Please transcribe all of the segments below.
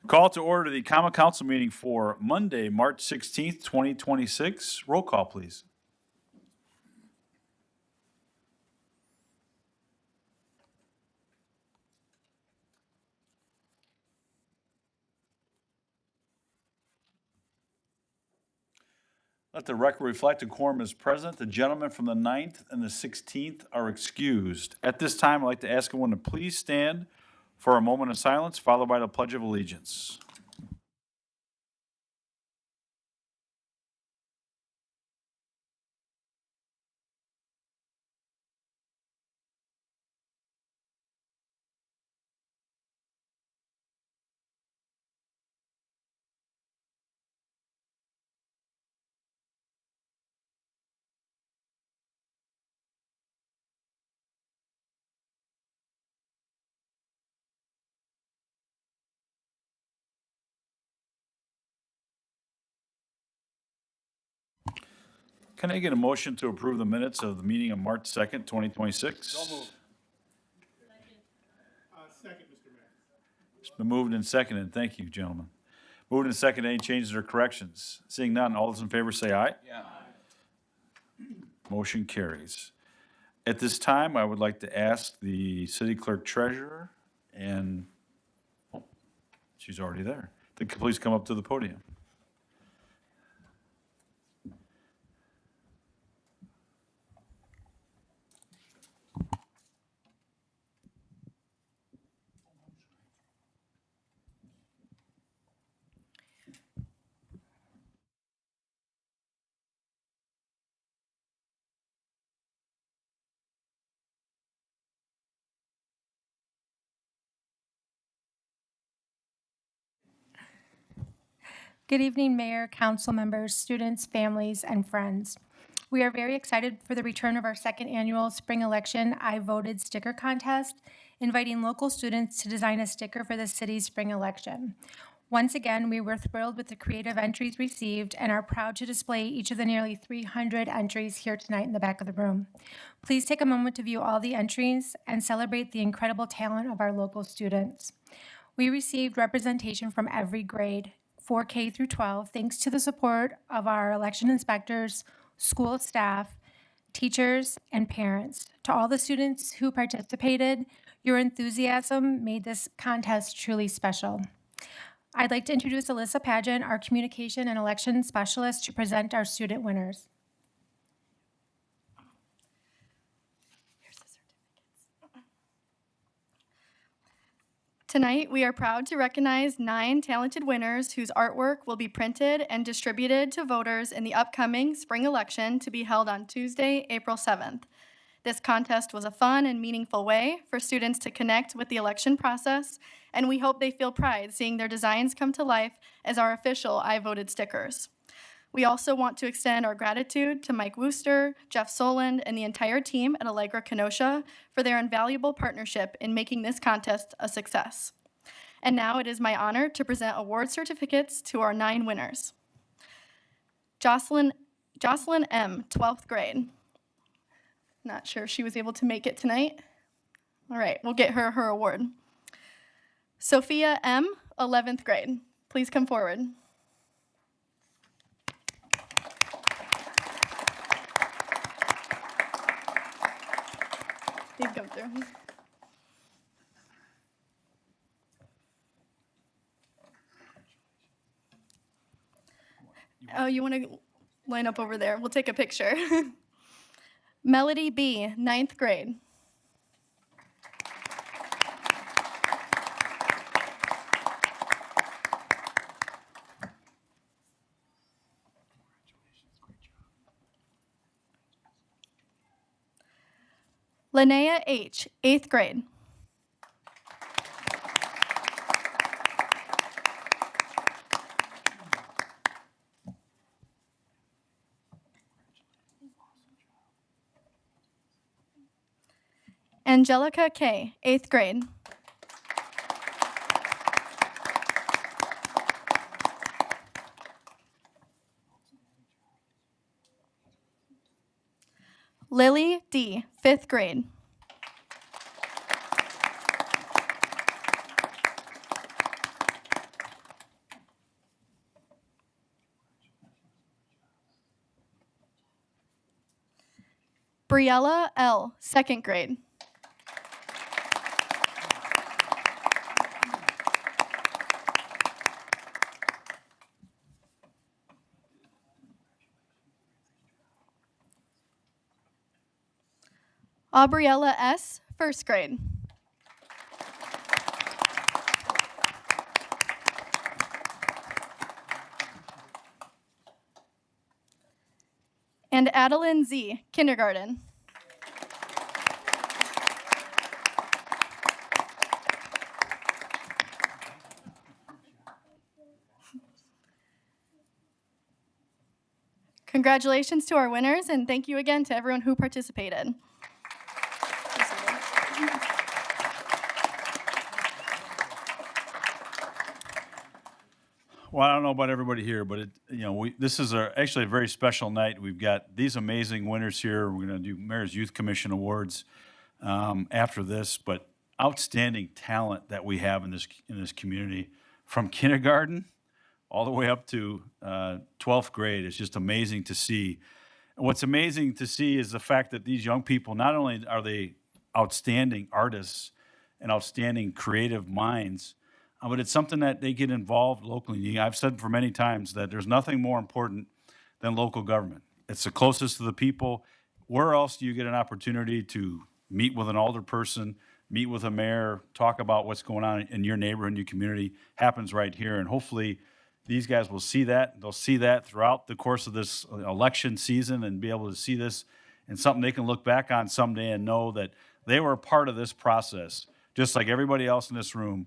Call to order the Common Council meeting for Monday, March 16th, 2026. Roll call, please. Let the record reflect a quorum is present. The gentlemen from the 9th and the 16th are excused. At this time, I'd like to ask everyone to please stand for a moment of silence, followed by the Pledge of Allegiance. Can I get a motion to approve the minutes of the meeting of March 2nd, 2026? So moved. Second, Mr. Mayor. It's been moved and seconded. Thank you, gentlemen. Moved and seconded. Any changes or corrections? Seeing none, all those in favor say aye. Yeah. Motion carries. At this time, I would like to ask the city clerk treasurer, and oh, she's already there, to please come up to the podium. Good evening, Mayor, council members, students, families, and friends. We are very excited for the return of our second annual spring election I Voted sticker contest, inviting local students to design a sticker for the city's spring election. Once again, we were thrilled with the creative entries received and are proud to display each of the nearly 300 entries here tonight in the back of the room. Please take a moment to view all the entries and celebrate the incredible talent of our local students. We received representation from every grade, 4K through 12, thanks to the support of our election inspectors, school staff, teachers, and parents. To all the students who participated, your enthusiasm made this contest truly special. I'd like to introduce Alyssa Pageant, our communication and election specialist, to present our student winners. Tonight, we are proud to recognize 9 talented winners whose artwork will be printed and distributed to voters in the upcoming spring election to be held on Tuesday, April 7th. This contest was a fun and meaningful way for students to connect with the election process, and we hope they feel pride seeing their designs come to life as our official I Voted stickers. We also want to extend our gratitude to Mike Wooster, Jeff Soland, and the entire team at Allegra Kenosha for their invaluable partnership in making this contest a success. And now it is my honor to present award certificates to our 9 winners. Jocelyn M., 12th grade. Not sure if she was able to make it tonight. All right, we'll get her award. Sophia M., 11th grade. Please come forward. Please come through. Oh, you want to line up over there? We'll take a picture. Melody B., 9th grade. Linnea H., 8th grade. Angelica K., 8th grade. Lily D., 5th grade. Briella L., 2nd grade. Aubriella S., 1st grade. And Adeline Z., kindergarten. Congratulations to our winners, and thank you again to everyone who participated. Well, I don't know about everybody here, but this is actually a very special night. We've got these amazing winners here. We're going to do Mayor's Youth Commission Awards after this, but outstanding talent that we have in this community, from kindergarten all the way up to 12th grade. It's just amazing to see. And what's amazing to see is the fact that these young people, not only are they outstanding artists and outstanding creative minds, but it's something that they get involved locally. I've said for many times that there's nothing more important than local government. It's the closest to the people. Where else do you get an opportunity to meet with an alder person, meet with a mayor, talk about what's going on in your neighborhood, your community? Happens right here. And hopefully these guys will see that. They'll see that throughout the course of this election season and be able to see this and something they can look back on someday and know that they were a part of this process, just like everybody else in this room.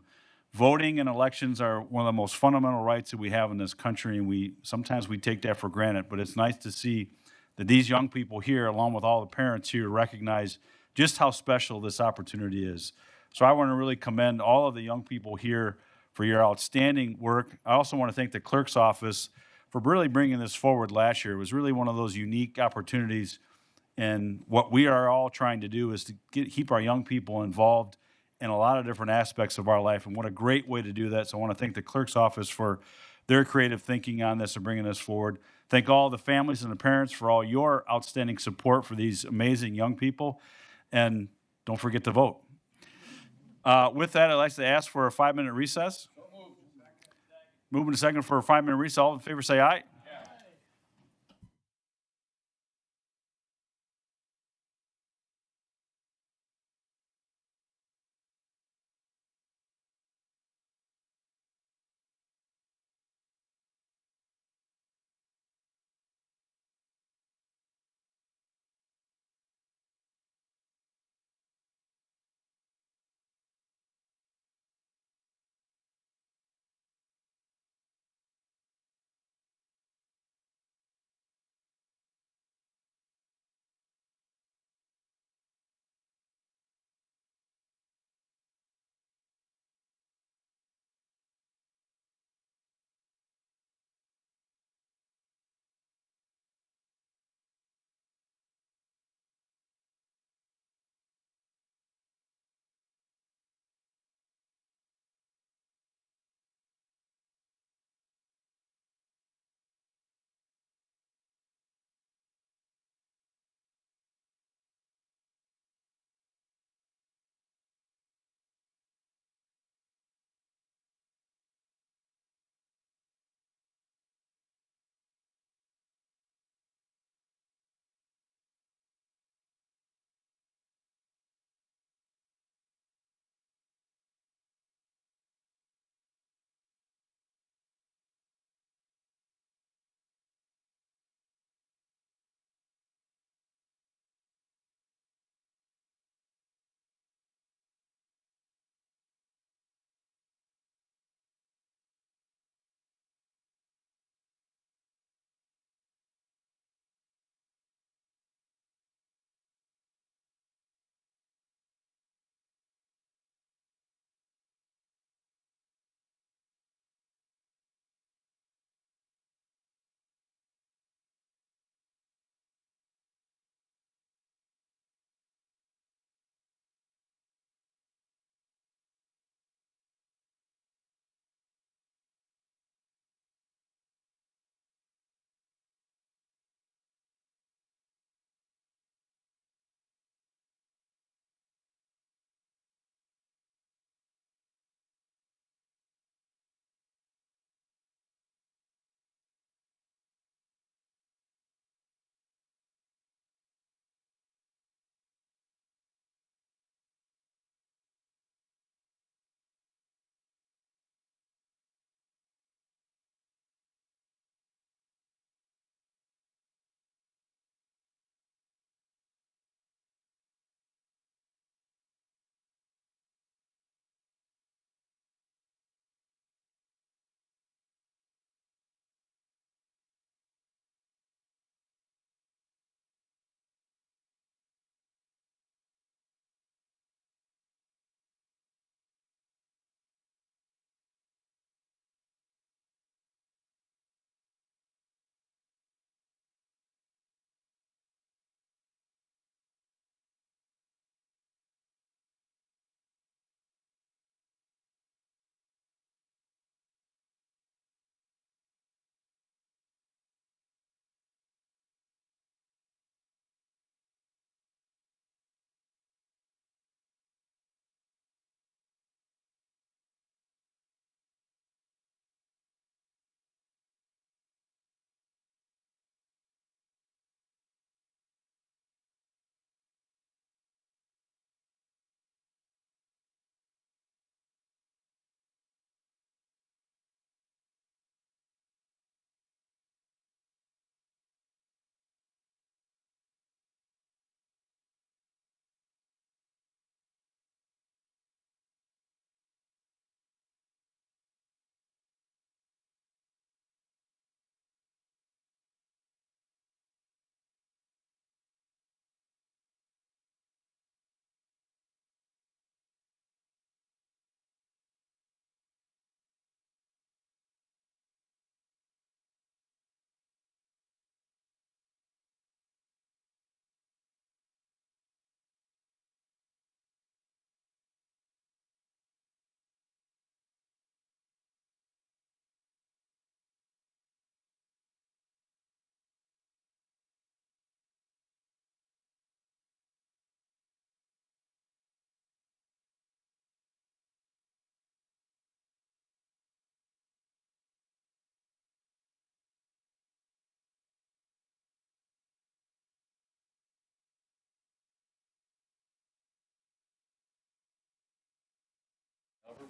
Voting and elections are one of the most fundamental rights that we have in this country, and sometimes we take that for granted. But it's nice to see that these young people here, along with all the parents here, recognize just how special this opportunity is. So I want to really commend all of the young people here for your outstanding work. I also want to thank the clerk's office for really bringing this forward last year. It was really one of those unique opportunities, and what we are all trying to do is to keep our young people involved in a lot of different aspects of our life, and what a great way to do that. So I want to thank the clerk's office for their creative thinking on this and bringing this forward. Thank all the families and the parents for all your outstanding support for these amazing young people, and don't forget to vote. With that, I'd like to ask for a 5-minute recess. Moving to second for a 5-minute recess. All in favor say aye.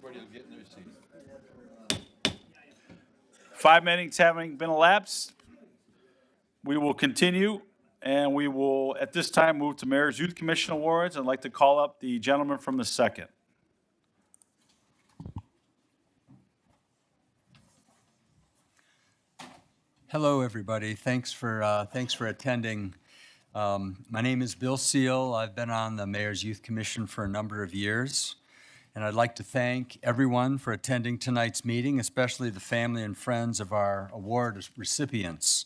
Everybody will get in their seats. 5 minutes having been elapsed, we will continue, and we will, at this time, move to Mayor's Youth Commission Awards. I'd like to call up the gentleman from the second. Hello, everybody. Thanks for attending. My name is Bill Seal. I've been on the Mayor's Youth Commission for a number of years, and I'd like to thank everyone for attending tonight's meeting, especially the family and friends of our award recipients.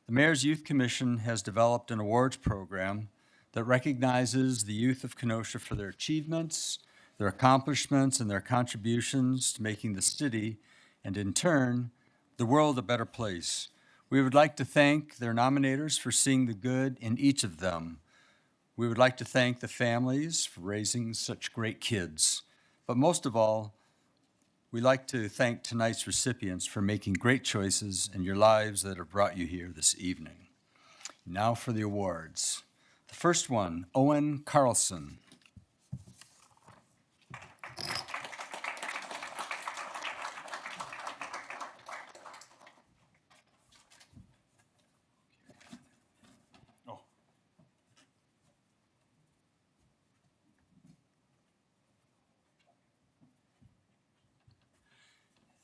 The Mayor's Youth Commission has developed an awards program that recognizes the youth of Kenosha for their achievements, their accomplishments, and their contributions to making the city, and in turn, the world a better place. We would like to thank their nominators for seeing the good in each of them. We would like to thank the families for raising such great kids. But most of all, we'd like to thank tonight's recipients for making great choices in your lives that have brought you here this evening. Now for the awards. The first one, Owen Carlson.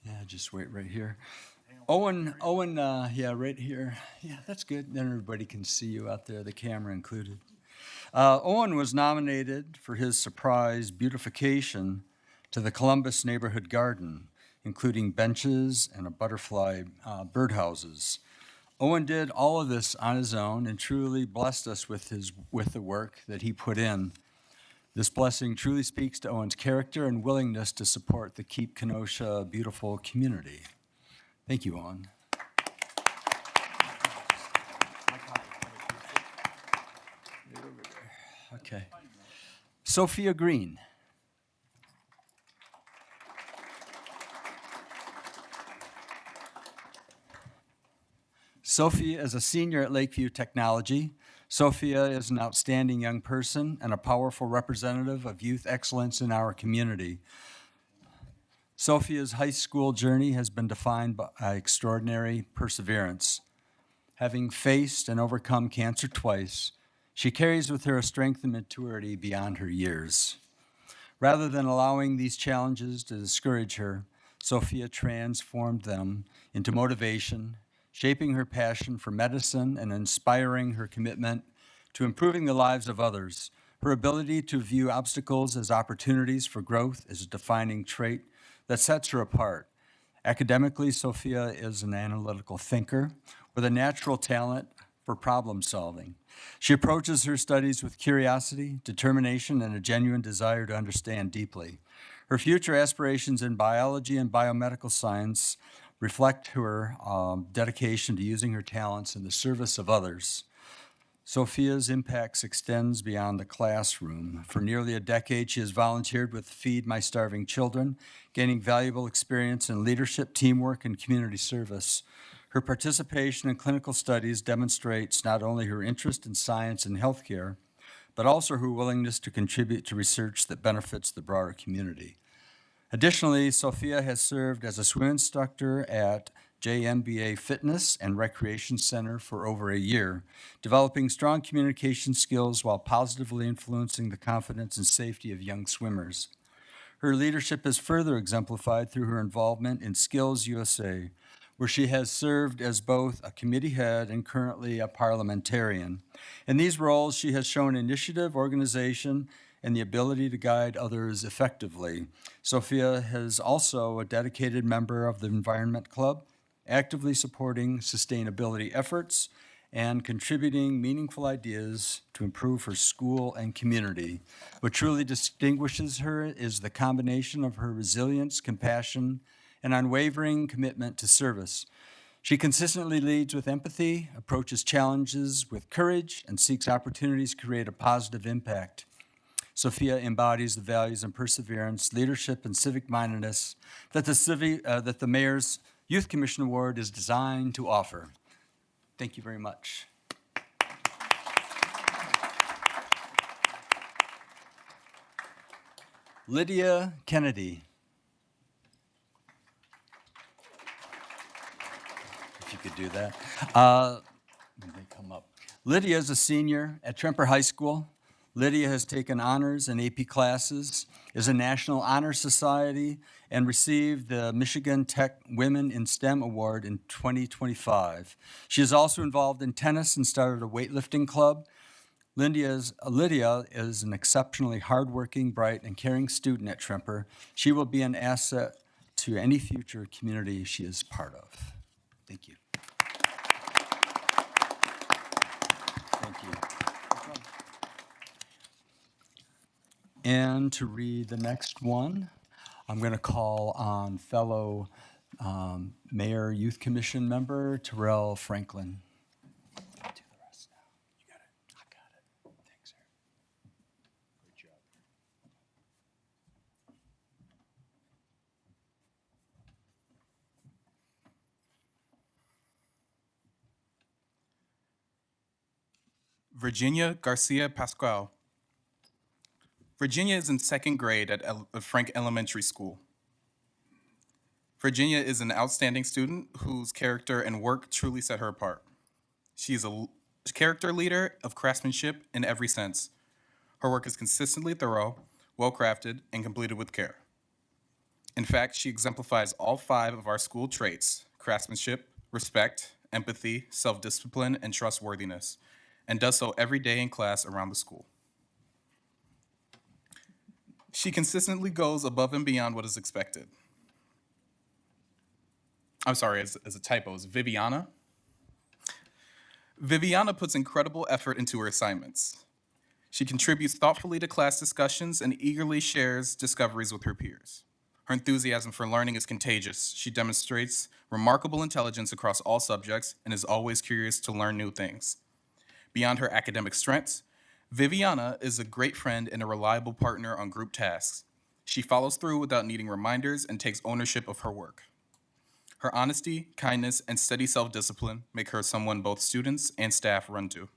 Yeah, just wait right here. Owen, yeah, right here. Yeah, that's good. Then everybody can see you out there, the camera included. Owen was nominated for his surprise beautification to the Columbus Neighborhood Garden, including benches and a butterfly birdhouses. Owen did all of this on his own and truly blessed us with the work that he put in. This blessing truly speaks to Owen's character and willingness to support the Keep Kenosha Beautiful community. Thank you, Owen. Okay. Sophia Green. Sophia is a senior at Lakeview Technology. Sophia is an outstanding young person and a powerful representative of youth excellence in our community. Sophia's high school journey has been defined by extraordinary perseverance. Having faced and overcome cancer twice, she carries with her a strength and maturity beyond her years. Rather than allowing these challenges to discourage her, Sophia transformed them into motivation, shaping her passion for medicine and inspiring her commitment to improving the lives of others. Her ability to view obstacles as opportunities for growth is a defining trait that sets her apart. Academically, Sophia is an analytical thinker with a natural talent for problem solving. She approaches her studies with curiosity, determination, and a genuine desire to understand deeply. Her future aspirations in biology and biomedical science reflect her dedication to using her talents in the service of others. Sophia's impact extends beyond the classroom. For nearly a decade, she has volunteered with Feed My Starving Children, gaining valuable experience in leadership, teamwork, and community service. Her participation in clinical studies demonstrates not only her interest in science and healthcare, but also her willingness to contribute to research that benefits the broader community. Additionally, Sophia has served as a swim instructor at JNBA Fitness and Recreation Center for over a year, developing strong communication skills while positively influencing the confidence and safety of young swimmers. Her leadership is further exemplified through her involvement in Skills USA, where she has served as both a committee head and currently a parliamentarian. In these roles, she has shown initiative, organization, and the ability to guide others effectively. Sophia is also a dedicated member of the Environment Club, actively supporting sustainability efforts and contributing meaningful ideas to improve her school and community. What truly distinguishes her is the combination of her resilience, compassion, and unwavering commitment to service. She consistently leads with empathy, approaches challenges with courage, and seeks opportunities to create a positive impact. Sophia embodies the values and perseverance, leadership, and civic-mindedness that the Mayor's Youth Commission Award is designed to offer. Thank you very much. Lydia Kennedy. do that. When they come up. Lydia is a senior at Tremper High School. Lydia has taken honors and AP classes, is a National Honor Society, and received the Michigan Tech Women in STEM Award in 2025. She is also involved in tennis and started a weightlifting club. Lydia is an exceptionally hardworking, bright, and caring student at Tremper. She will be an asset to any future community she is part of. Thank you. Thank you. And to read the next one, I'm going to call on fellow Mayor Youth Commission member Terrell Franklin. Do the rest now. You got it. I got it. Thanks, sir. Good job. Virginia Garcia Pascual. Virginia is in second grade at Frank Elementary School. Virginia is an outstanding student whose character and work truly set her apart. She is a character leader of craftsmanship in every sense. Her work is consistently thorough, well-crafted, and completed with care. In fact, she exemplifies all 5 of our school traits: craftsmanship, respect, empathy, self-discipline, and trustworthiness, and does so every day in class around the school. She consistently goes above and beyond what is expected. I'm sorry, as a typo, it's Viviana. Viviana puts incredible effort into her assignments. She contributes thoughtfully to class discussions and eagerly shares discoveries with her peers. Her enthusiasm for learning is contagious. She demonstrates remarkable intelligence across all subjects and is always curious to learn new things. Beyond her academic strengths, Viviana is a great friend and a reliable partner on group tasks. She follows through without needing reminders and takes ownership of her work. Her honesty, kindness, and steady self-discipline make her someone both students and staff run to.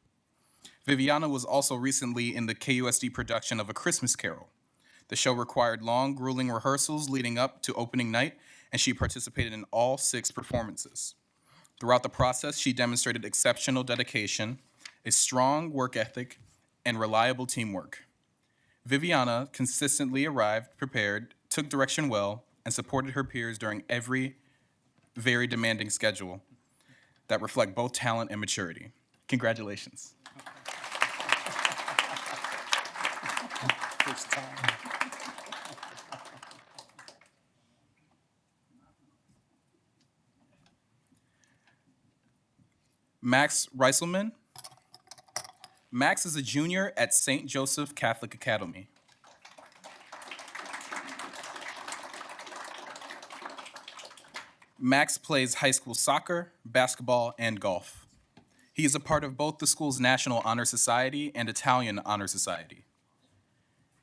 Viviana was also recently in the KUSD production of A Christmas Carol. The show required long, grueling rehearsals leading up to opening night, and she participated in all 6 performances. Throughout the process, she demonstrated exceptional dedication, a strong work ethic, and reliable teamwork. Viviana consistently arrived prepared, took direction well, and supported her peers during every very demanding schedule that reflect both talent and maturity. Congratulations. First time. Max Reiselman. Max is a junior at St. Joseph Catholic Academy. Max plays high school soccer, basketball, and golf. He is a part of both the school's National Honor Society and Italian Honor Society.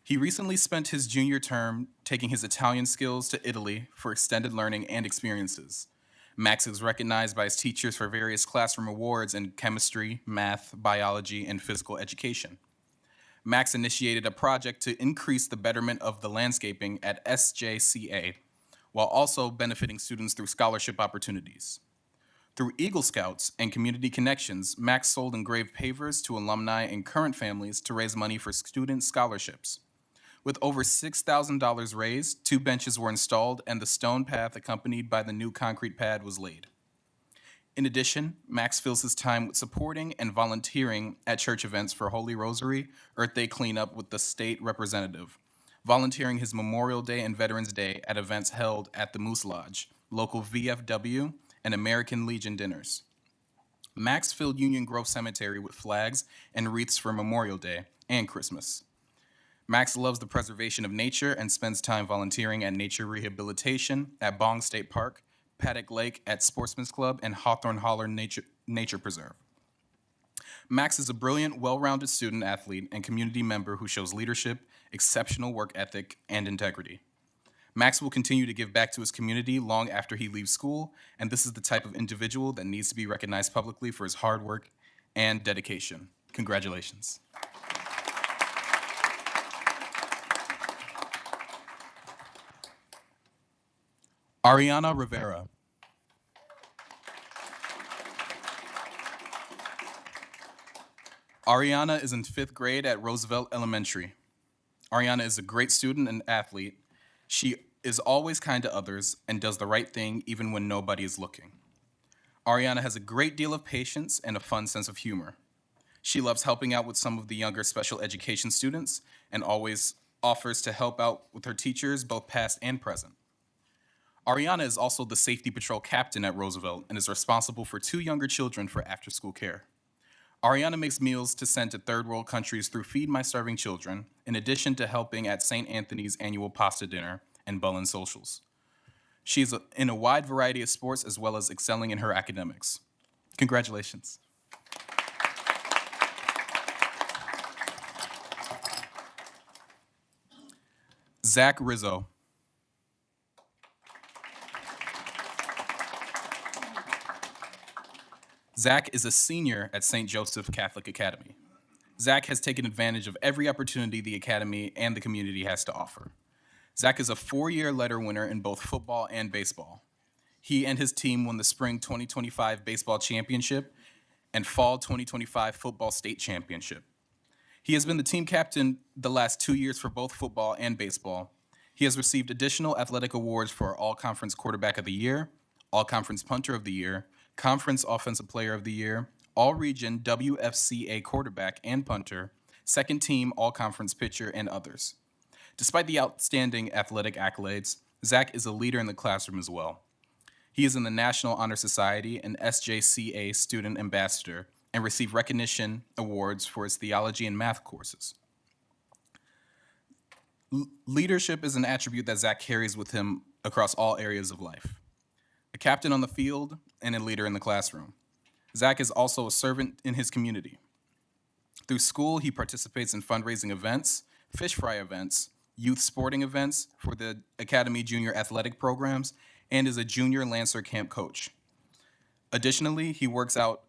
He recently spent his junior term taking his Italian skills to Italy for extended learning and experiences. Max is recognized by his teachers for various classroom awards in chemistry, math, biology, and physical education. Max initiated a project to increase the betterment of the landscaping at SJCA, while also benefiting students through scholarship opportunities. Through Eagle Scouts and community connections, Max sold engraved pavers to alumni and current families to raise money for student scholarships. With over $6,000 raised, 2 benches were installed and the stone path accompanied by the new concrete pad was laid. In addition, Max fills his time with supporting and volunteering at church events for Holy Rosary, Earth Day cleanup with the state representative, volunteering his Memorial Day and Veterans Day at events held at the Moose Lodge, local VFW, and American Legion dinners. Max filled Union Grove Cemetery with flags and wreaths for Memorial Day and Christmas. Max loves the preservation of nature and spends time volunteering at nature rehabilitation at Bong State Park, Paddock Lake at Sportsman's Club, and Hawthorne Holler Nature Preserve. Max is a brilliant, well-rounded student athlete and community member who shows leadership, exceptional work ethic, and integrity. Max will continue to give back to his community long after he leaves school, and this is the type of individual that needs to be recognized publicly for his hard work and dedication. Congratulations. Ariana Rivera. Ariana is in 5th grade at Roosevelt Elementary. Ariana is a great student and athlete. She is always kind to others and does the right thing even when nobody is looking. Ariana has a great deal of patience and a fun sense of humor. She loves helping out with some of the younger special education students and always offers to help out with her teachers, both past and present. Ariana is also the safety patrol captain at Roosevelt and is responsible for 2 younger children for after-school care. Ariana makes meals to send to third world countries through Feed My Starving Children, in addition to helping at St. Anthony's annual pasta dinner and Bullen Socials. She's in a wide variety of sports as well as excelling in her academics. Congratulations. Zach Rizzo. Zach is a senior at St. Joseph Catholic Academy. Zach has taken advantage of every opportunity the academy and the community has to offer. Zach is a 4-year letter winner in both football and baseball. He and his team won the spring 2025 baseball championship and fall 2025 football state championship. He has been the team captain the last 2 years for both football and baseball. He has received additional athletic awards for All-Conference Quarterback of the Year, All-Conference Punter of the Year, Conference Offensive Player of the Year, All-Region WFCA Quarterback and Punter, Second Team All-Conference Pitcher, and others. Despite the outstanding athletic accolades, Zach is a leader in the classroom as well. He is in the National Honor Society and SJCA Student Ambassador and received recognition awards for his theology and math courses. Leadership is an attribute that Zach carries with him across all areas of life. A captain on the field and a leader in the classroom. Zach is also a servant in his community. Through school, he participates in fundraising events, fish fry events, youth sporting events for the Academy Junior Athletic programs, and is a junior Lancer camp coach. Additionally, he works out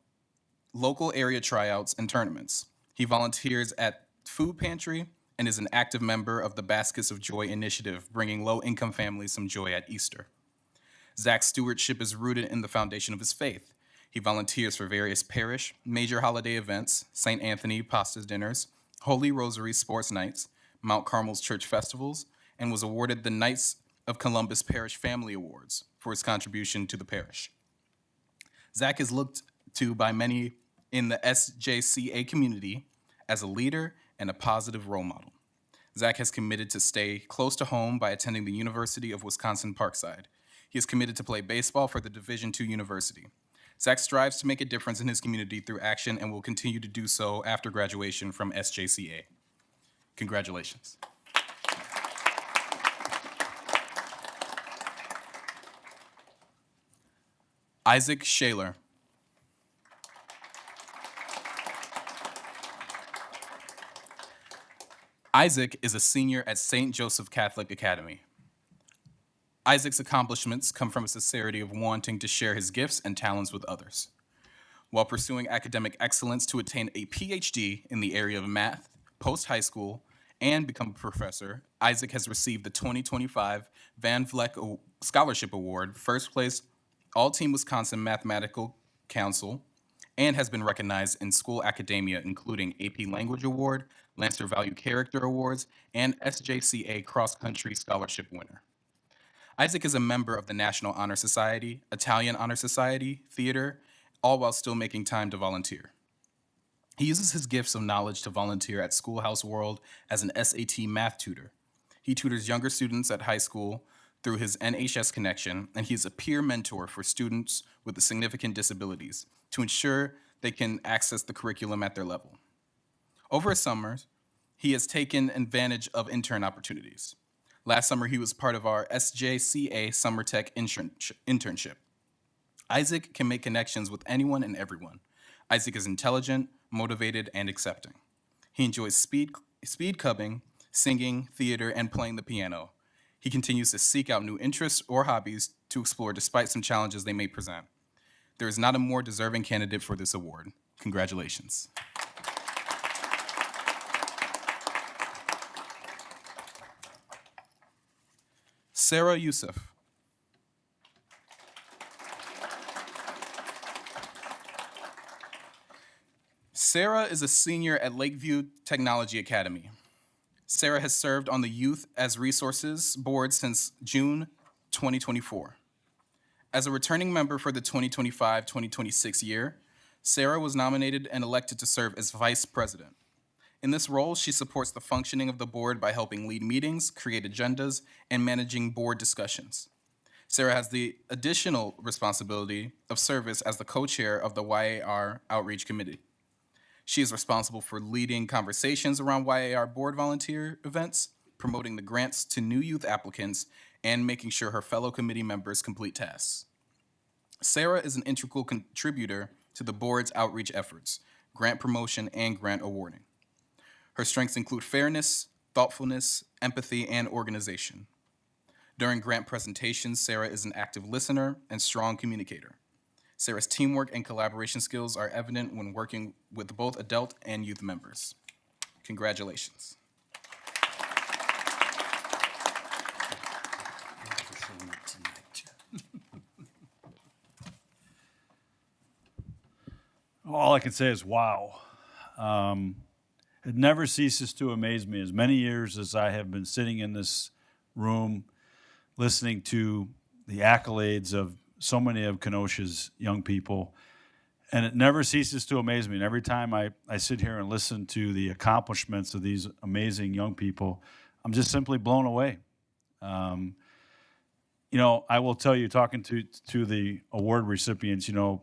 local area tryouts and tournaments. He volunteers at Food Pantry and is an active member of the Baskets of Joy initiative, bringing low-income families some joy at Easter. Zach's stewardship is rooted in the foundation of his faith. He volunteers for various parish, major holiday events, St. Anthony Pasta Dinners, Holy Rosary Sports Nights, Mount Carmel's Church Festivals, and was awarded the Knights of Columbus Parish Family Awards for his contribution to the parish. Zach is looked to by many in the SJCA community as a leader and a positive role model. Zach has committed to stay close to home by attending the University of Wisconsin-Parkside. He is committed to play baseball for the Division II University. Zach strives to make a difference in his community through action and will continue to do so after graduation from SJCA. Congratulations. Isaac Shaler. Isaac is a senior at St. Joseph Catholic Academy. Isaac's accomplishments come from a sincerity of wanting to share his gifts and talents with others. While pursuing academic excellence to attain a PhD in the area of math, post-high school, and become a professor, Isaac has received the 2025 Van Vleck Scholarship Award, first place All-Team Wisconsin Mathematical Council, and has been recognized in school academia, including AP Language Award, Lancer Value Character Awards, and SJCA Cross Country Scholarship winner. Isaac is a member of the National Honor Society, Italian Honor Society, theater, all while still making time to volunteer. He uses his gifts of knowledge to volunteer at Schoolhouse World as an SAT math tutor. He tutors younger students at high school through his NHS connection, and he is a peer mentor for students with significant disabilities to ensure they can access the curriculum at their level. Over his summers, he has taken advantage of intern opportunities. Last summer, he was part of our SJCA Summer Tech internship. Isaac can make connections with anyone and everyone. Isaac is intelligent, motivated, and accepting. He enjoys speed cubbing, singing, theater, and playing the piano. He continues to seek out new interests or hobbies to explore despite some challenges they may present. There is not a more deserving candidate for this award. Congratulations. Sarah Youssef. Sarah is a senior at Lakeview Technology Academy. Sarah has served on the Youth as Resources Board since June 2024. As a returning member for the 2025-2026 year, Sarah was nominated and elected to serve as vice president. In this role, she supports the functioning of the board by helping lead meetings, create agendas, and managing board discussions. Sarah has the additional responsibility of service as the co-chair of the YAR Outreach Committee. She is responsible for leading conversations around YAR board volunteer events, promoting the grants to new youth applicants, and making sure her fellow committee members complete tasks. Sarah is an integral contributor to the board's outreach efforts, grant promotion, and grant awarding. Her strengths include fairness, thoughtfulness, empathy, and organization. During grant presentations, Sarah is an active listener and strong communicator. Sarah's teamwork and collaboration skills are evident when working with both adult and youth members. Congratulations. All I can say is wow. It never ceases to amaze me. As many years as I have been sitting in this room listening to the accolades of so many of Kenosha's young people, and it never ceases to amaze me. And every time I sit here and listen to the accomplishments of these amazing young people, I'm just simply blown away. I will tell you, talking to the award recipients, I know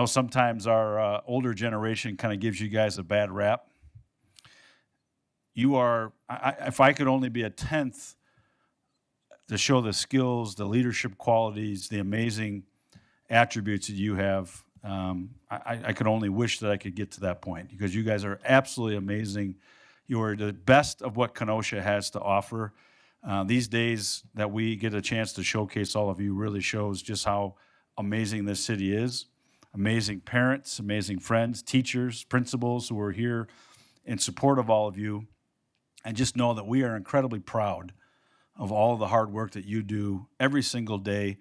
sometimes our older generation kind of gives you guys a bad rap. You are, if I could only be a tenth to show the skills, the leadership qualities, the amazing attributes that you have, I could only wish that I could get to that point, because you guys are absolutely amazing. You are the best of what Kenosha has to offer. These days that we get a chance to showcase all of you really shows just how amazing this city is. Amazing parents, amazing friends, teachers, principals who are here in support of all of you. And just know that we are incredibly proud of all of the hard work that you do every single day,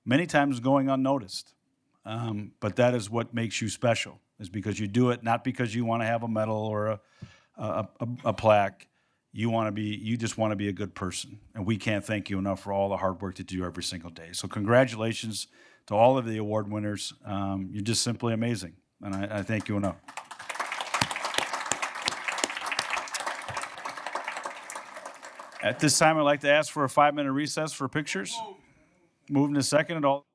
many times going unnoticed. But that is what makes you special, is because you do it not because you want to have a medal or a plaque. You just want to be a good person. And we can't thank you enough for all the hard work that you do every single day. So congratulations to all of the award winners. You're just simply amazing. And I thank you enough. At this time, I'd like to ask for a 5-minute recess for pictures. Moving to second and all.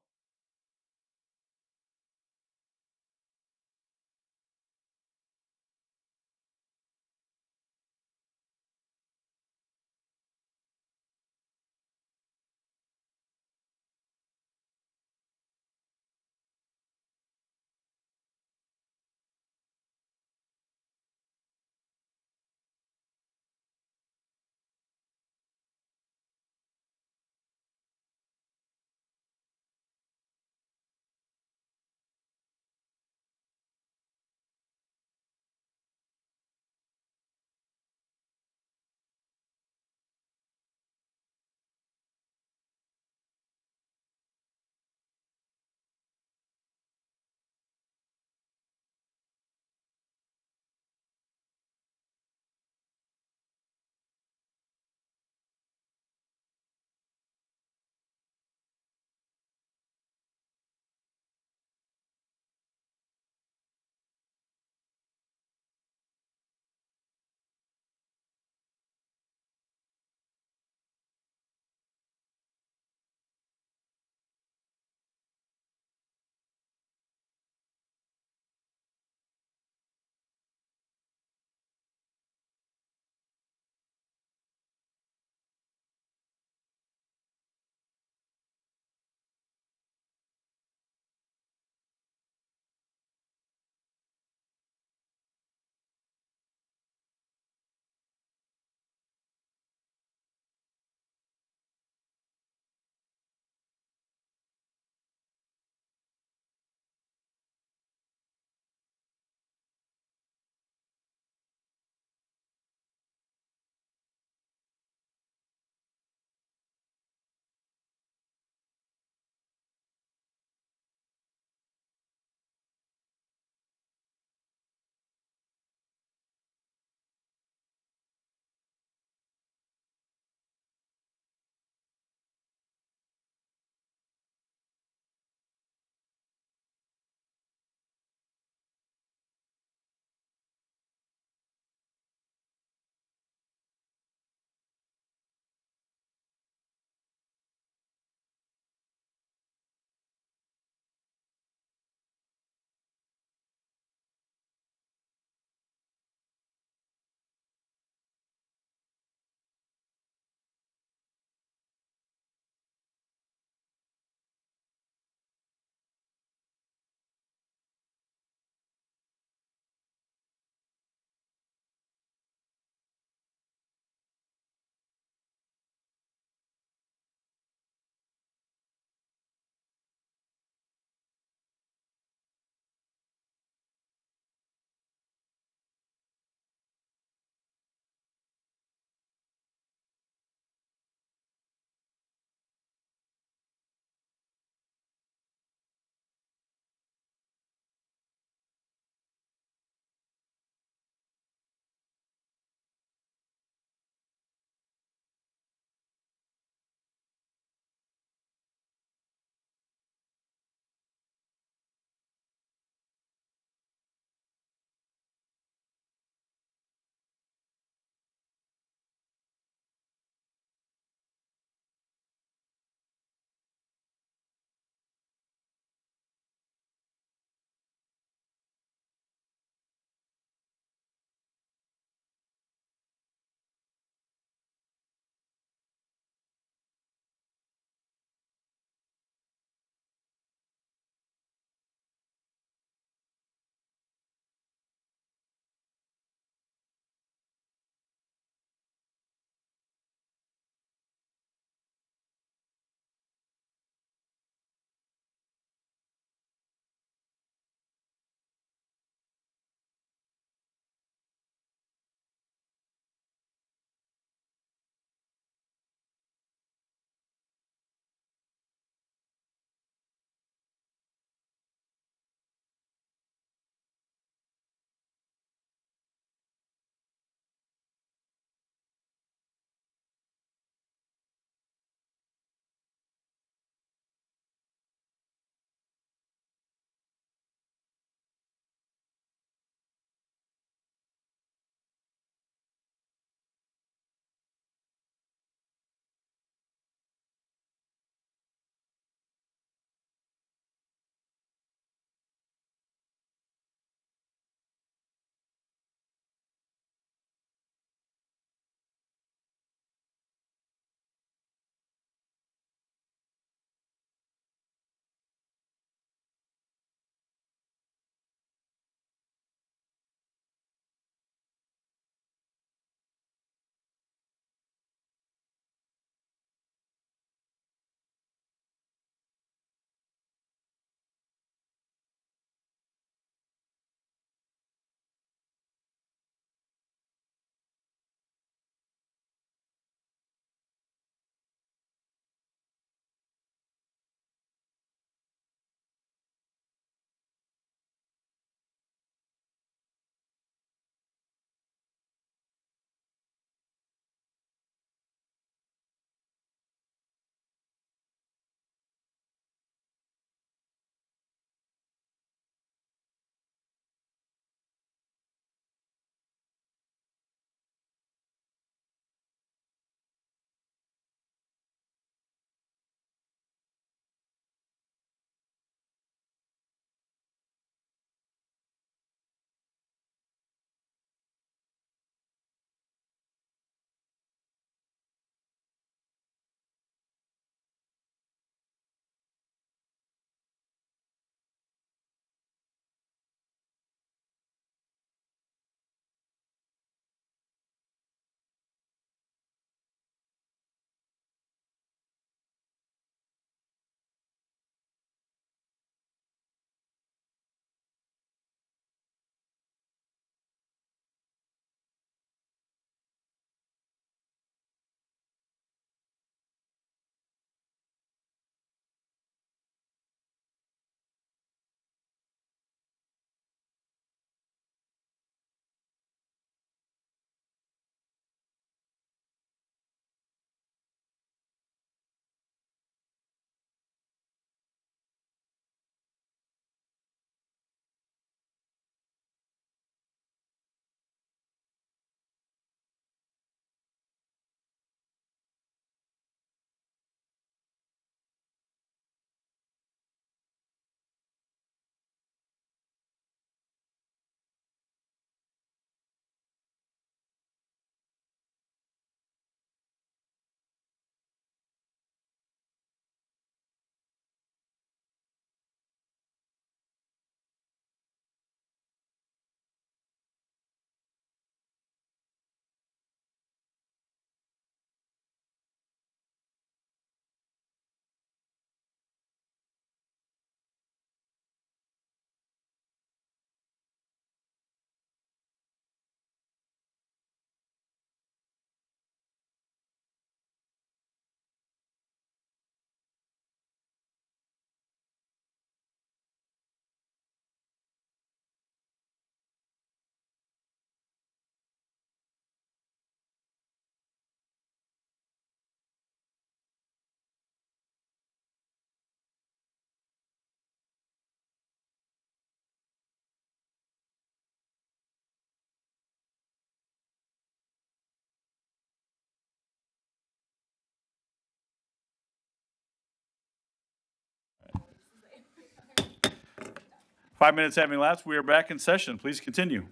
5 minutes having lapsed, we are back in session. Please continue.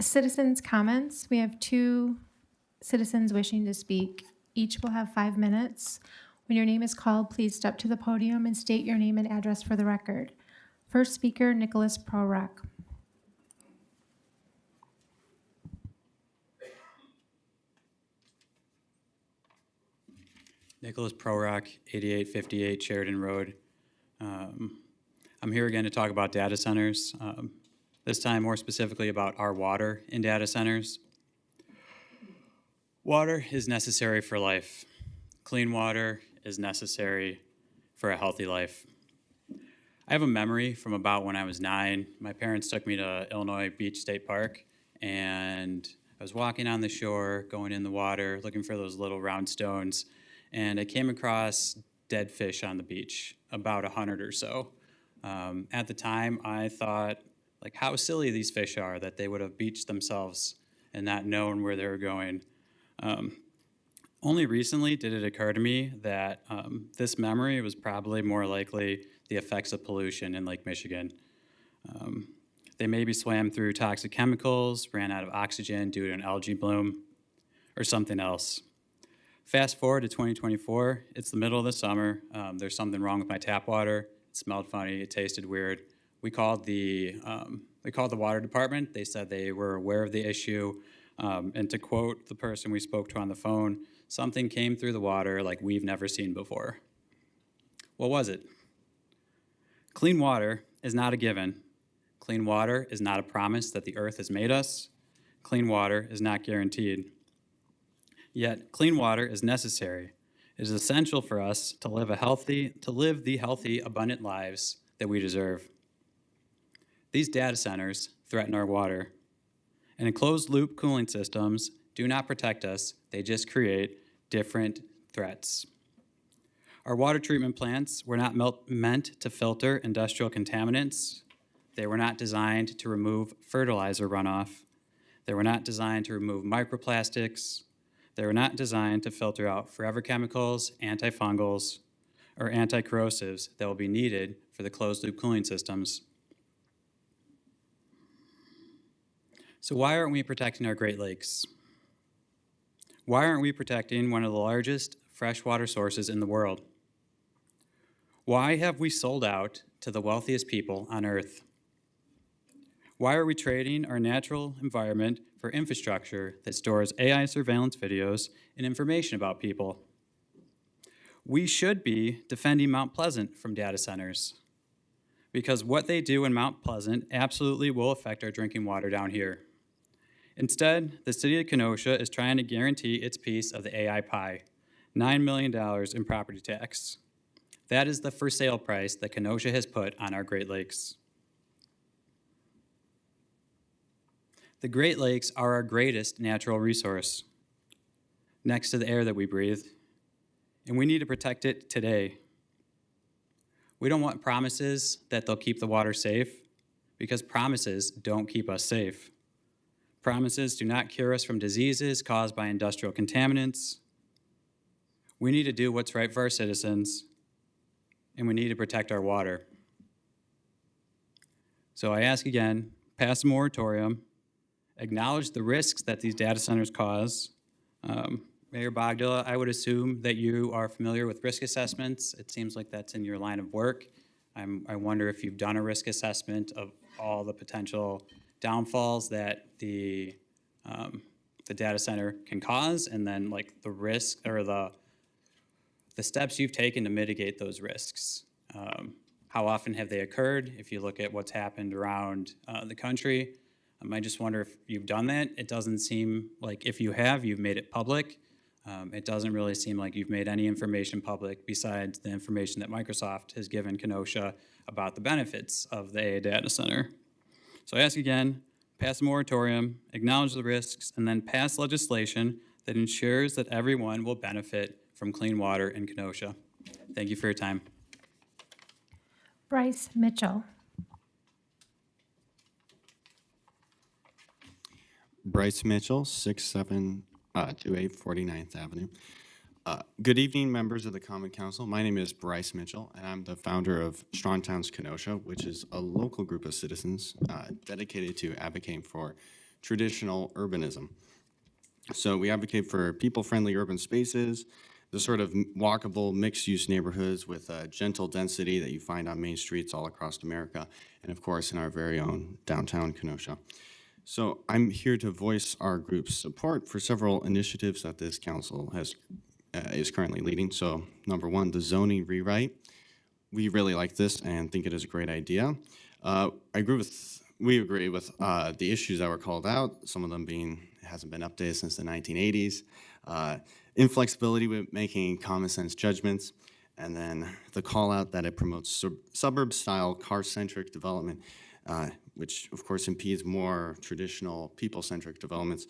Citizens' comments. We have 2 citizens wishing to speak. Each will have 5 minutes. When your name is called, please step to the podium and state your name and address for the record. First speaker, Nicholas Prorok. Nicholas Prorok, 8858 Sheridan Road. I'm here again to talk about data centers, this time more specifically about our water in data centers. Water is necessary for life. Clean water is necessary for a healthy life. I have a memory from about when I was 9. My parents took me to Illinois Beach State Park, and I was walking on the shore, going in the water, looking for those little round stones, and I came across dead fish on the beach, about 100 or so. At the time, I thought, like, how silly these fish are that they would have beached themselves and not known where they were going. Only recently did it occur to me that this memory was probably more likely the effects of pollution in Lake Michigan. They maybe swam through toxic chemicals, ran out of oxygen due to an algae bloom, or something else. Fast forward to 2024, it's the middle of the summer. There's something wrong with my tap water. It smelled funny, it tasted weird. We called the water department. They said they were aware of the issue. And to quote the person we spoke to on the phone, something came through the water like we've never seen before. What was it? Clean water is not a given. Clean water is not a promise that the earth has made us. Clean water is not guaranteed. Yet, clean water is necessary. It is essential for us to live the healthy, abundant lives that we deserve. These data centers threaten our water. And closed-loop cooling systems do not protect us, they just create different threats. Our water treatment plants were not meant to filter industrial contaminants. They were not designed to remove fertilizer runoff. They were not designed to remove microplastics. They were not designed to filter out forever chemicals, antifungals, or anti-corrosives that will be needed for the closed-loop cooling systems. So why aren't we protecting our Great Lakes? Why aren't we protecting one of the largest freshwater sources in the world? Why have we sold out to the wealthiest people on Earth? Why are we trading our natural environment for infrastructure that stores AI surveillance videos and information about people? We should be defending Mount Pleasant from data centers, because what they do in Mount Pleasant absolutely will affect our drinking water down here. Instead, the city of Kenosha is trying to guarantee its piece of the AI pie, $9 million in property tax. That is the for sale price that Kenosha has put on our Great Lakes. The Great Lakes are our greatest natural resource, next to the air that we breathe, and we need to protect it today. We don't want promises that they'll keep the water safe, because promises don't keep us safe. Promises do not cure us from diseases caused by industrial contaminants. We need to do what's right for our citizens, and we need to protect our water. So I ask again, pass a moratorium, acknowledge the risks that these data centers cause. Mayor Bogdala, I would assume that you are familiar with risk assessments. It seems like that's in your line of work. I wonder if you've done a risk assessment of all the potential downfalls that the data center can cause, and then like the risk or the steps you've taken to mitigate those risks. How often have they occurred? If you look at what's happened around the country, I just wonder if you've done that. It doesn't seem like if you have, you've made it public. It doesn't really seem like you've made any information public besides the information that Microsoft has given Kenosha about the benefits of the AI data center. So I ask again, pass a moratorium, acknowledge the risks, and then pass legislation that ensures that everyone will benefit from clean water in Kenosha. Thank you for your time. Bryce Mitchell. Bryce Mitchell, 6728 49th Avenue. Good evening, members of the Common Council. My name is Bryce Mitchell, and I'm the founder of Strong Towns Kenosha, which is a local group of citizens dedicated to advocating for traditional urbanism. So we advocate for people-friendly urban spaces, the sort of walkable, mixed-use neighborhoods with a gentle density that you find on main streets all across America, and of course in our very own downtown Kenosha. So I'm here to voice our group's support for several initiatives that this council is currently leading. So number one, the zoning rewrite. We really like this and think it is a great idea. We agree with the issues that were called out, some of them being it hasn't been updated since the 1980s, inflexibility with making common sense judgments, and then the call out that it promotes suburb-style car-centric development, which of course impedes more traditional people-centric developments,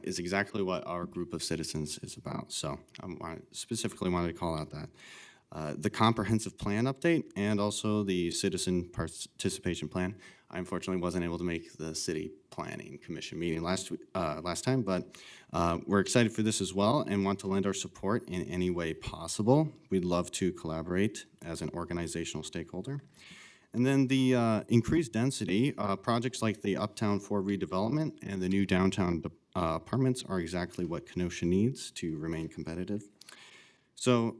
is exactly what our group of citizens is about. So I specifically wanted to call out that. The comprehensive plan update and also the citizen participation plan. I unfortunately wasn't able to make the city planning commission meeting last time, but we're excited for this as well and want to lend our support in any way possible. We'd love to collaborate as an organizational stakeholder. And then the increased density, projects like the Uptown 4 redevelopment and the new downtown apartments are exactly what Kenosha needs to remain competitive. So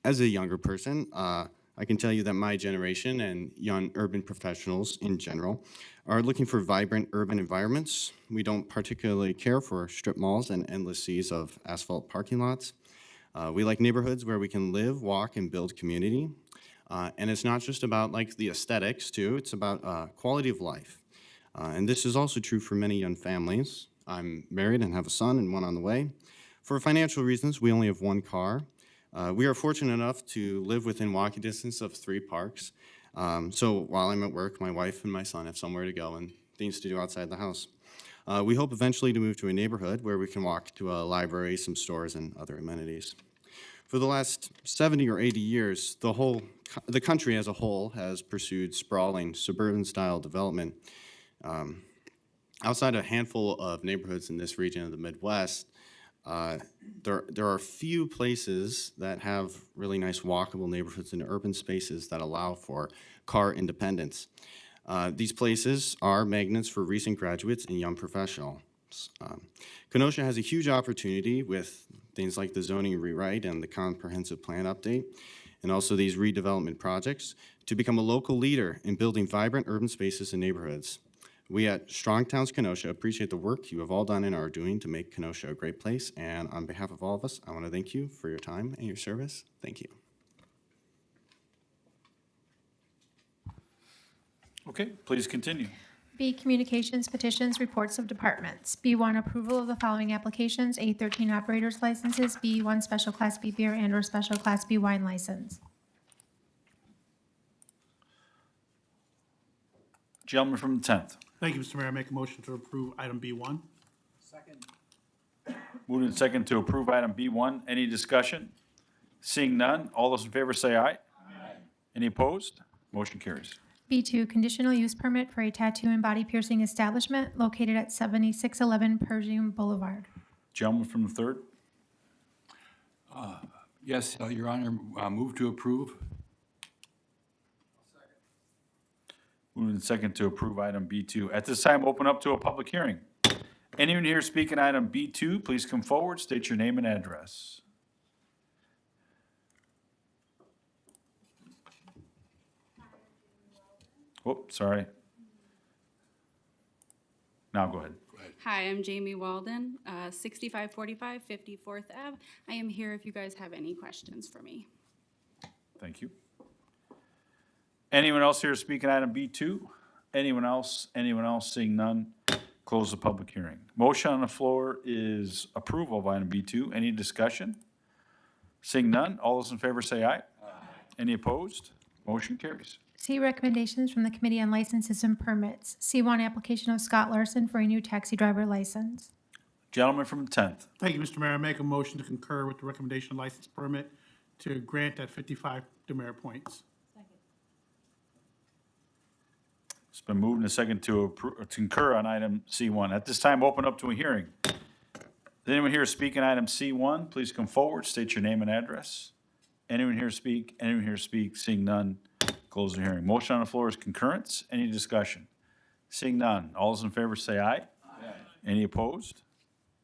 as a younger person, I can tell you that my generation and young urban professionals in general are looking for vibrant urban environments. We don't particularly care for strip malls and endless seas of asphalt parking lots. We like neighborhoods where we can live, walk, and build community. And it's not just about like the aesthetics too, it's about quality of life. And this is also true for many young families. I'm married and have a son and one on the way. For financial reasons, we only have one car. We are fortunate enough to live within walking distance of 3 parks. So while I'm at work, my wife and my son have somewhere to go and things to do outside the house. We hope eventually to move to a neighborhood where we can walk to a library, some stores, and other amenities. For the last 70 or 80 years, the country as a whole has pursued sprawling suburban-style development. Outside a handful of neighborhoods in this region of the Midwest, there are few places that have really nice walkable neighborhoods and urban spaces that allow for car independence. These places are magnets for recent graduates and young professionals. Kenosha has a huge opportunity with things like the zoning rewrite and the comprehensive plan update, and also these redevelopment projects, to become a local leader in building vibrant urban spaces and neighborhoods. We at Strong Towns Kenosha appreciate the work you have all done and are doing to make Kenosha a great place, and on behalf of all of us, I want to thank you for your time and your service. Thank you. Okay, please continue. B, communications, petitions, reports of departments. B1, approval of the following applications: A13 operators licenses, B1 special class B beer and/or special class B wine license. Gentleman from the 10th. Thank you, Mr. Mayor. I make a motion to approve item B1. Moved and second to approve item B1. Any discussion? Seeing none, all those in favor say aye. Aye. Any opposed? Motion carries. B2, conditional use permit for a tattoo and body piercing establishment located at 7611 Pershing Boulevard. Gentleman from the 3rd. Yes, Your Honor, move to approve. Moved and second to approve item B2. At this time, open up to a public hearing. Anyone here speaking item B2, please come forward, state your name and address. Whoop, sorry. Now go ahead. Hi, I'm Jamie Walden, 6545 54th Ave. I am here if you guys have any questions for me. Thank you. Anyone else here speaking item B2? Anyone else? Anyone else? Seeing none, close the public hearing. Motion on the floor is approval of item B2. Any discussion? Seeing none, all those in favor say aye. Aye. Any opposed? Motion carries. C, recommendations from the Committee on Licenses and Permits. C1, application of Scott Larson for a new taxi driver license. Gentleman from the 10th. Thank you, Mr. Mayor. I make a motion to concur with the recommendation of license permit to grant at 55 demerit points. It's been moved and second to concur on item C1. At this time, open up to a hearing. Is anyone here to speak on item C1? Please come forward, state your name and address. Anyone here to speak? Anyone here to speak? Seeing none, close the hearing. Motion on the floor is concurrence. Any discussion? Seeing none, all those in favor say aye. Aye. Any opposed?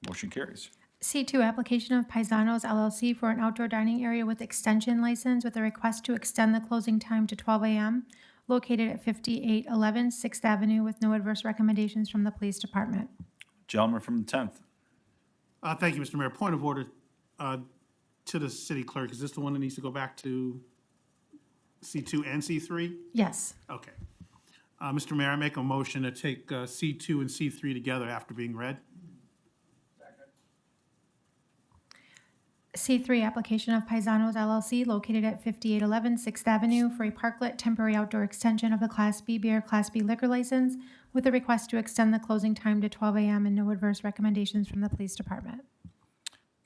Motion carries. C2, application of Paisanos LLC for an outdoor dining area with extension license with a request to extend the closing time to 12 a.m. located at 5811 6th Avenue with no adverse recommendations from the police department. Gentleman from the 10th. Thank you, Mr. Mayor. Point of order to the city clerk. Is this the one that needs to go back to C2 and C3? Yes. Okay. Mr. Mayor, I make a motion to take C2 and C3 together after being read. C3, application of Paisanos LLC located at 5811 6th Avenue for a parklet temporary outdoor extension of the Class B beer, Class B liquor license with a request to extend the closing time to 12 a.m. and no adverse recommendations from the police department.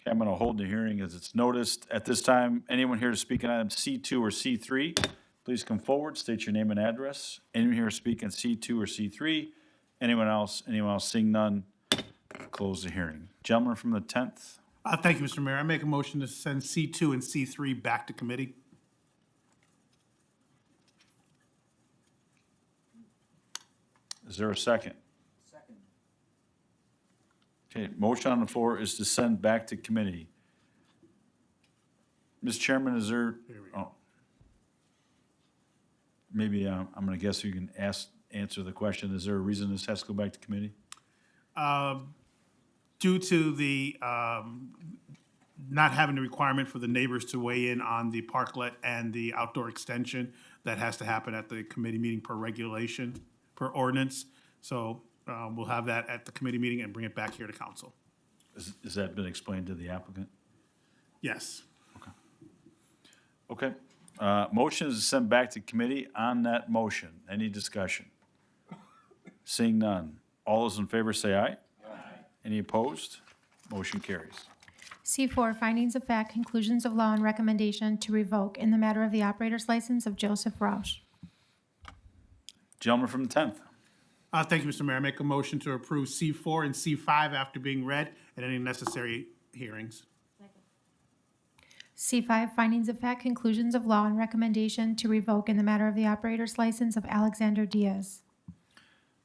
Okay, I'm going to hold the hearing as it's noticed. At this time, anyone here to speak on item C2 or C3, please come forward, state your name and address. Anyone here to speak on C2 or C3? Anyone else? Anyone else? Seeing none, close the hearing. Gentleman from the 10th. Thank you, Mr. Mayor. I make a motion to send C2 and C3 back to committee. Is there a second? Second. Okay, motion on the floor is to send back to committee. Mr. Chairman, is there? Oh. Maybe I'm going to guess you can answer the question. Is there a reason this has to go back to committee? Due to the not having the requirement for the neighbors to weigh in on the parklet and the outdoor extension, that has to happen at the committee meeting per regulation, per ordinance. So we'll have that at the committee meeting and bring it back here to council. Has that been explained to the applicant? Yes. Okay. Motion is to send back to committee. On that motion, any discussion? Seeing none. All those in favor say aye. Any opposed? Motion carries. C4, findings of fact, conclusions of law, and recommendation to revoke in the matter of the operator's license of Joseph Roush. Gentleman from the 10th. Thank you, Mr. Mayor. I make a motion to approve C4 and C5 after being read and any necessary hearings. C5, findings of fact, conclusions of law, and recommendation to revoke in the matter of the operator's license of Alexander Diaz.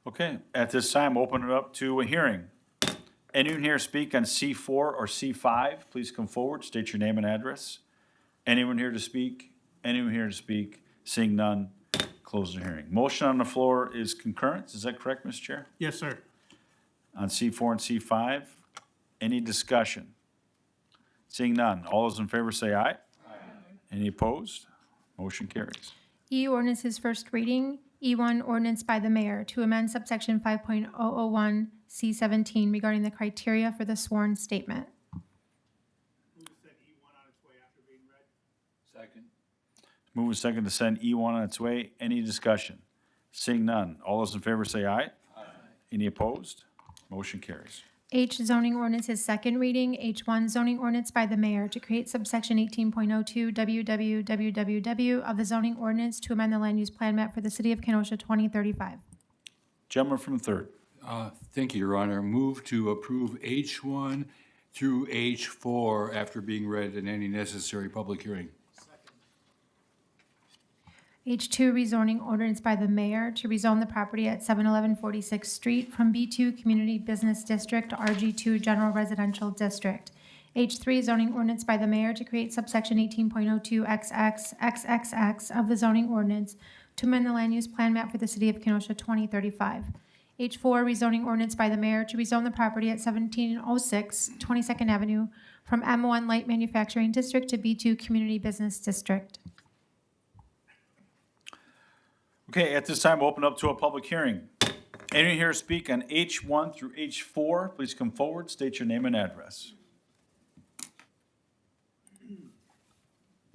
Okay, at this time, open it up to a hearing. Anyone here speak on C4 or C5, please come forward, state your name and address. Anyone here to speak? Anyone here to speak? Seeing none, close the hearing. Motion on the floor is concurrence, is that correct, Mr. Chair? Yes, sir. On C4 and C5, any discussion? Seeing none, all those in favor say aye. Aye. Any opposed? Motion carries. E, ordinance's first reading. E1, ordinance by the mayor to amend subsection 5.001 C17 regarding the criteria for the sworn statement. Second. Move a second to send E1 on its way. Any discussion? Seeing none, all those in favor say aye. Aye. Any opposed? Motion carries. H, zoning ordinance's second reading. H1, zoning ordinance by the mayor to create subsection 18.02 WWWWW of the zoning ordinance to amend the land use plan map for the city of Kenosha 2035. Gentleman from the 3rd. Thank you, Your Honor. Move to approve H1 through H4 after being read in any necessary public hearing. H2, rezoning ordinance by the mayor to rezone the property at 711 46th Street from B2 Community Business District to RG2 General Residential District. H3, zoning ordinance by the mayor to create subsection 18.02 XXXXX of the zoning ordinance to amend the land use plan map for the city of Kenosha 2035. H4, rezoning ordinance by the mayor to rezone the property at 1706 22nd Avenue from M1 Light Manufacturing District to B2 Community Business District. Okay, at this time, we'll open up to a public hearing. Anyone here to speak on H1 through H4, please come forward, state your name and address.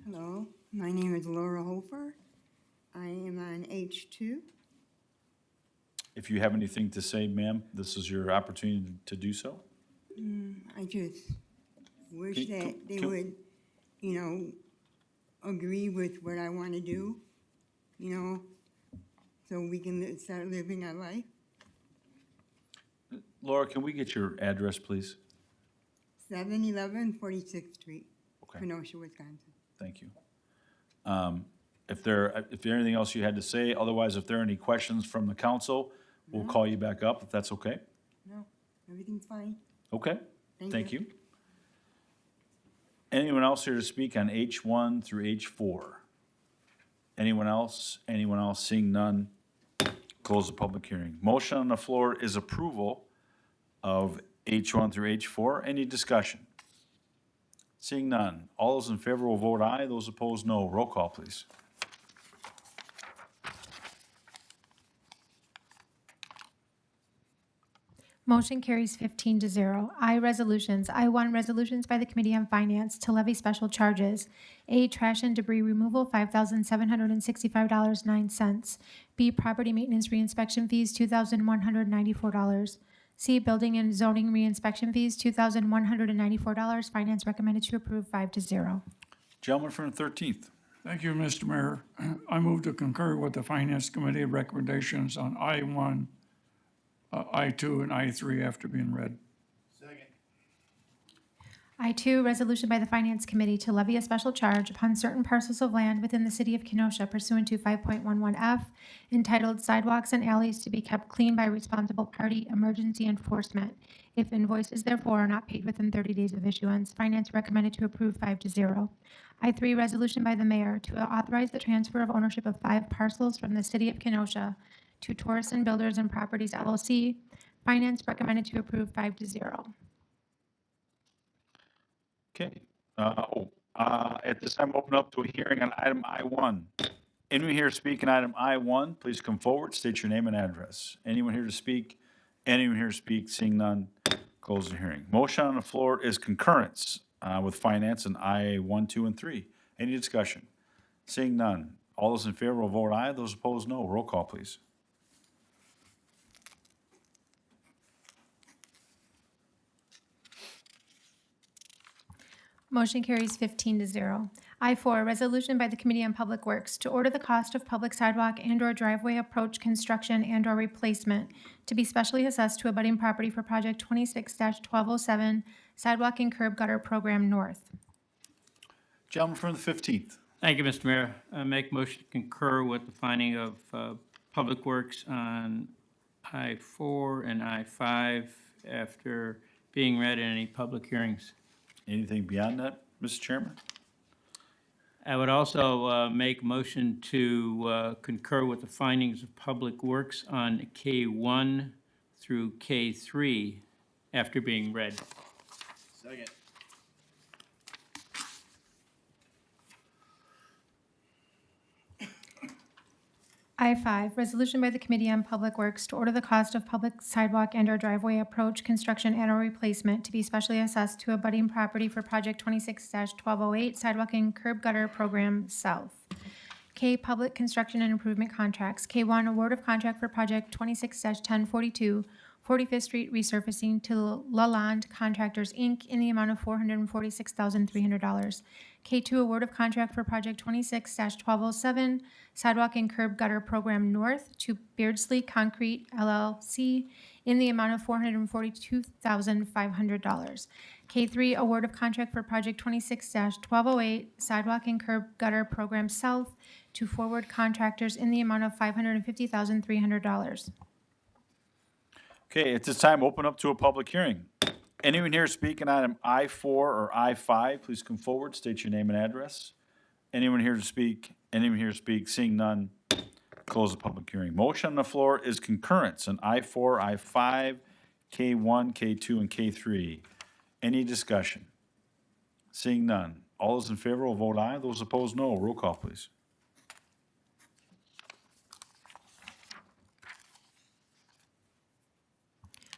Hello, my name is Laura Hofer. I am on H2. If you have anything to say, ma'am, this is your opportunity to do so. I just wish Can- that they can- would, agree with what I want to do, so we can start living our life. Laura, can we get your address, please? 711 46th Street, Okay. Kenosha, Wisconsin. Thank you. If there anything else you had to say, otherwise, if there are any questions from the council, we'll call you back up, if that's okay. No, everything's fine. Okay, Thank thank you. you. Anyone else here to speak on H1 through H4? Anyone else? Anyone else? Seeing none, close the public hearing. Motion on the floor is approval of H1 through H4. Any discussion? Seeing none, all those in favor will vote aye, those opposed no. Roll call, please. Motion carries 15-0. I resolutions. I1 resolutions by the Committee on Finance to levy special charges. A, trash and debris removal, $5,765.09. B, property maintenance reinspection fees, $2,194. C, building and zoning reinspection fees, $2,194. Finance recommended to approve 5-0. Gentleman from the 13th. Thank you, Mr. Mayor. I move to concur with the Finance Committee recommendations on I-1, I-2, and I-3 after being read. I2, resolution by the Finance Committee to levy a special charge upon certain parcels of land within the city of Kenosha pursuant to 5.11F, entitled Sidewalks and Alleys to be kept clean by responsible party, emergency enforcement. If invoices therefore are not paid within 30 days of issuance, Finance recommended to approve 5-0. I3, resolution by the mayor to authorize the transfer of ownership of 5 parcels from the city of Kenosha to Torreson Builders and Properties LLC. Finance recommended to approve 5-0. Okay. At this time, open up to a hearing on item I1. Anyone here to speak on item I1, please come forward, state your name and address. Anyone here to speak? Anyone here to speak? Seeing none, close the hearing. Motion on the floor is concurrence with finance in I1, 2, and 3. Any discussion? Seeing none, all those in favor will vote aye, those opposed no. Roll call, please. Motion carries 15-0. I4, resolution by the Committee on Public Works to order the cost of public sidewalk and/or driveway approach construction and/or replacement to be specially assessed to abutting property for Project 26-1207 Sidewalk and Curb Gutter Program North. Gentleman from the 15th. Thank you, Mr. Mayor. I make motion to concur with the finding of Public Works on I-4 and I-5 after being read in any public hearings. Anything beyond that, Mr. Chairman? I would also make motion to concur with the findings of Public Works on K1 through K3 after being read. Second. I5, resolution by the Committee on Public Works to order the cost of public sidewalk and/or driveway approach, construction, and/or replacement to be specially assessed to abutting property for Project 26-1208 Sidewalk and Curb Gutter Program South. K, public construction and improvement contracts. K1, award of contract for Project 26-1042 45th Street resurfacing to Lalonde Contractors, Inc. in the amount of $446,300. K2, award of contract for Project 26-1207 Sidewalk and Curb Gutter Program North to Beardsley Concrete LLC in the amount of $442,500. K3, award of contract for Project 26-1208 Sidewalk and Curb Gutter Program South to Forward Contractors in the amount of $550,300. Okay, at this time, open up to a public hearing. Anyone here speaking on item I4 or I5, please come forward, state your name and address. Anyone here to speak? Anyone here to speak? Seeing none, close the public hearing. Motion on the floor is concurrence on I4, I5, K1, K2, and K3. Any discussion? Seeing none, all those in favor will vote aye, those opposed no. Roll call, please.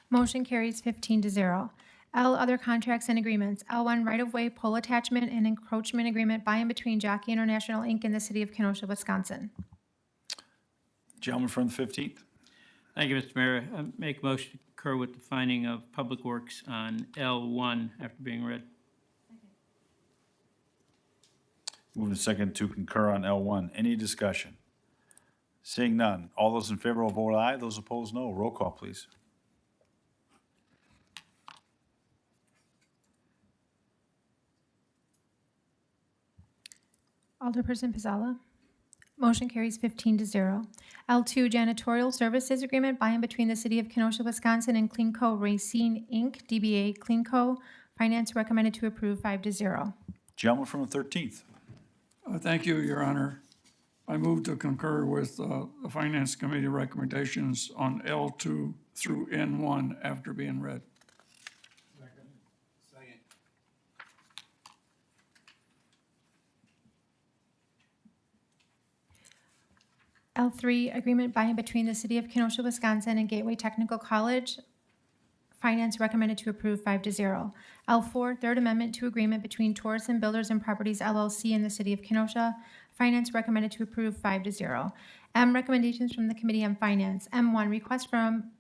Motion carries 15-0. L, other contracts and agreements. L1, right-of-way pole attachment and encroachment agreement by and between Jockey International, Inc. and the City of Kenosha, Wisconsin. Gentleman from the 15th. Thank you, Mr. Mayor. I make motion to concur with the finding of Public Works on L1 after being read. Moving second to concur on L1. Any discussion? Seeing none, all those in favor will vote aye, those opposed no. Roll call, please. Alderperson Pizzala. Motion carries 15-0. L2, janitorial services agreement by and between the City of Kenosha, Wisconsin and CleanCo Racine, Inc., DBA CleanCo. Finance recommended to approve 5-0. Gentleman from the 13th. Thank you, Your Honor. I move to concur with the Finance Committee recommendations on L2 through N1 after being read. L3, agreement by and between the City of Kenosha, Wisconsin and Gateway Technical College. Finance recommended to approve 5-0. L4, third amendment to agreement between Torreson Builders and Properties LLC and the City of Kenosha. Finance recommended to approve 5-0. M, recommendations from the Committee on Finance. M1, request from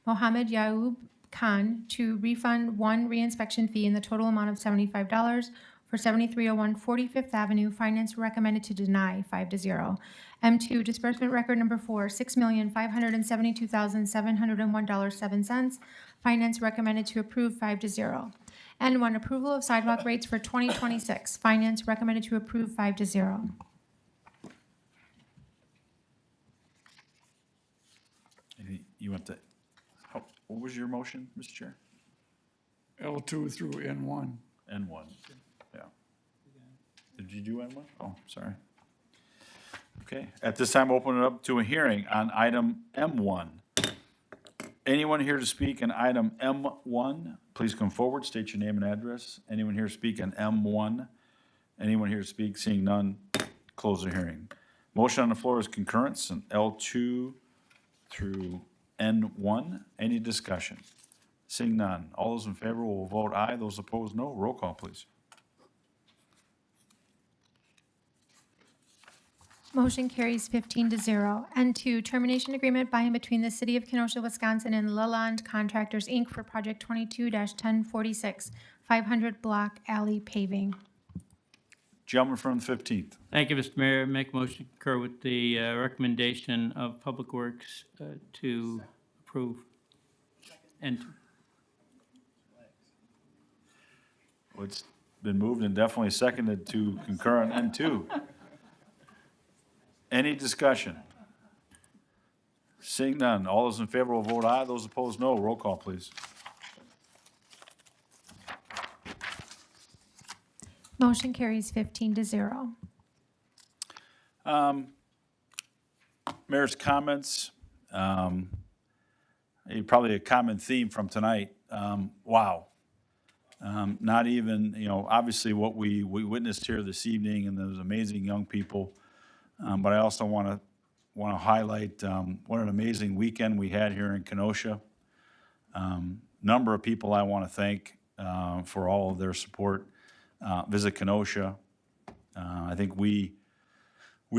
Mohammed Yaoub Khan to refund one reinspection fee in the total amount of $75 for 7301 45th Avenue. Finance recommended to deny 5-0. M2, disbursement record number 4, $6,572,701.07. Finance recommended to approve 5-0. N1, approval of sidewalk rates for 2026. Finance recommended to approve 5-0. You want to, what was your motion, Mr. Chair? L2 through N1. N1, yeah. Did you do N1? Oh, sorry. Okay, at this time, open it up to a hearing on item M1. Anyone here to speak on item M1, please come forward, state your name and address. Anyone here to speak on M1? Anyone here to speak? Seeing none, close the hearing. Motion on the floor is concurrence on L2 through N1. Any discussion? Seeing none, all those in favor will vote aye, those opposed no. Roll call, please. Motion carries 15-0. N2, termination agreement by and between the City of Kenosha, Wisconsin and Leland Contractors, Inc. for Project 22-1046, 500 Block Alley paving. Gentleman from the 15th. Thank you, Mr. Mayor. Make a motion to concur with the recommendation of Public Works to approve. And Well, it's been moved and definitely seconded to concur on N2. Any discussion? Seeing none, all those in favor will vote aye, those opposed no. Roll call, please. Motion carries 15-0. Mayor's comments, probably a common theme from tonight. Wow. Not even, obviously what we witnessed here this evening and those amazing young people. But I also want to highlight what an amazing weekend we had here in Kenosha. Number of people I want to thank for all of their support. Visit Kenosha. I think we